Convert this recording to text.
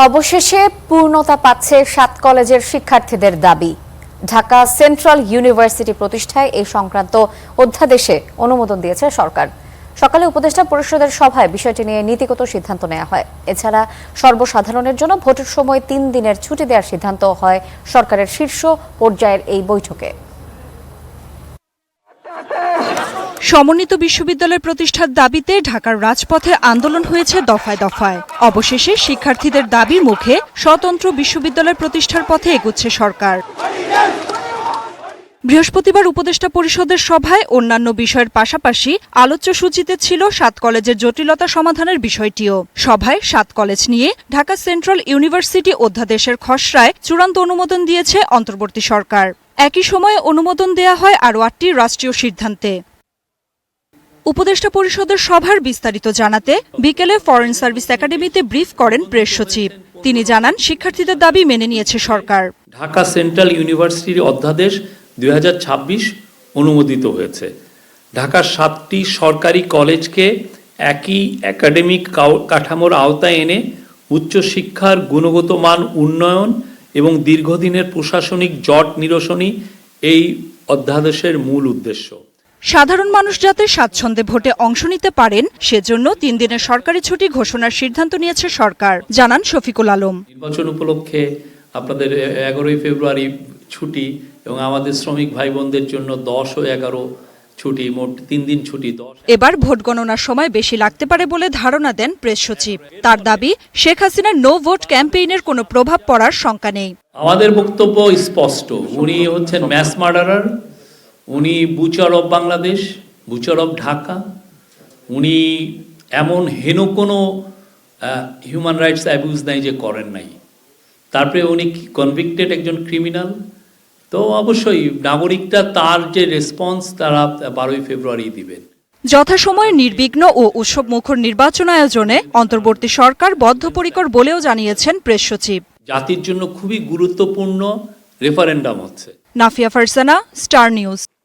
অবশেষে পূর্ণতা পাচ্ছে ৭ কলেজের শিক্ষার্থীদের দাবি। ঢাকা সেন্ট্রাল ইউনিভার্সিটি প্রতিষ্ঠায় এই সংক্রান্ত অধ্যাদেশে অনুমোদন দিয়েছে সরকার। সকালে উপদেষ্টা পরিষদের সভায় বিষয়টি নিয়ে নীতিগত সিদ্ধান্ত নেওয়া হয়। এছাড়া সর্বসাধারণের জন্য ভোটের সময় ৩ দিনের ছুটি দেওয়ার সিদ্ধান্ত হয় সরকারের শীর্ষ পর্যায়ের এই বৈঠকে। সমন্বিত বিশ্ববিদ্যালয় প্রতিষ্ঠার দাবিতে ঢাকার রাজপথে আন্দোলন হয়েছে দফায় দফায়। অবশেষে শিক্ষার্থীদের দাবির মুখে স্বতন্ত্র বিশ্ববিদ্যালয় প্রতিষ্ঠার পথে এগুচ্ছে সরকার। বৃহস্পতিবার উপদেষ্টা পরিষদের সভায় অন্যান্য বিষয়ের পাশাপাশি আলোচ্য সূচিতে ছিল ৭ কলেজের জটিলতা সমাধানের বিষয়টিও। সভায় ৭ কলেজ নিয়ে ঢাকা সেন্ট্রাল ইউনিভার্সিটি অধ্যাদেশের খসড়ায় চূড়ান্ত অনুমোদন দিয়েছে অন্তর্বর্তী সরকার। একই সময়ে অনুমোদন দেয়া হয় আরও ৮টি রাষ্ট্রীয় সিদ্ধান্তে। উপদেষ্টা পরিষদের সভার বিস্তারিত জানাতে বিকেলে ফরেন সার্ভিস একাডেমিতে ব্রিফ করেন প্রেস সচিব। তিনি জানান, শিক্ষার্থীদের দাবি মেনে নিয়েছে সরকার। ঢাকা সেন্ট্রাল ইউনিভার্সিটির অধ্যাদেশ ২০২৬ অনুমোদিত হয়েছে। ঢাকার ৭টি সরকারি কলেজকে একই একাডেমিক কাঠামোর আওতায় এনে উচ্চশিক্ষার গুণগত মান উন্নয়ন এবং দীর্ঘদিনের প্রশাসনিক জট নিরসনই এই অধ্যাদেশের মূল উদ্দেশ্য। সাধারণ মানুষ যাতে স্বাচ্ছন্দ্যে ভোটে অংশ নিতে পারেন সেজন্য ৩ দিনের সরকারি ছুটি ঘোষণার সিদ্ধান্ত নিয়েছে সরকার, জানান শফিকুল আলম। নির্বাচন উপলক্ষে আপনাদের ১১ই ফেব্রুয়ারি ছুটি এবং আমাদের শ্রমিক ভাই বোনদের জন্য ১০ ও ১১ ছুটি, মোট ৩ দিন ছুটি। এবার ভোট গণনার সময় বেশি লাগতে পারে বলে ধারণা দেন প্রেস সচিব। তার দাবি, শেখ হাসিনার নো ভোট ক্যাম্পেইনের কোনো প্রভাব পড়ার শঙ্কা নেই। আমাদের বক্তব্য স্পষ্ট, উনি হচ্ছেন ম্যাস মার্ডারার, উনি Butcher of Bangladesh, Butcher of Dhaka. উনি এমন হেন কোনো হিউম্যান রাইটস অ্যাবিউজ নাই যে করেন নাই। তারপরে উনি কনভিক্টেড একজন ক্রিমিনাল। তো অবশ্যই নাগরিকরা তার যে রেসপন্স তারা ১২ই ফেব্রুয়ারি দিবেন। যথাসময়ে নির্বিঘ্ন ও উৎসবমুখর নির্বাচন আয়োজনে অন্তর্বর্তী সরকার বদ্ধপরিকর বলেও জানিয়েছেন প্রেস সচিব। জাতির জন্য খুবই গুরুত্বপূর্ণ রেফারেন্ডাম হচ্ছে। Nafiya Farsana, Star news.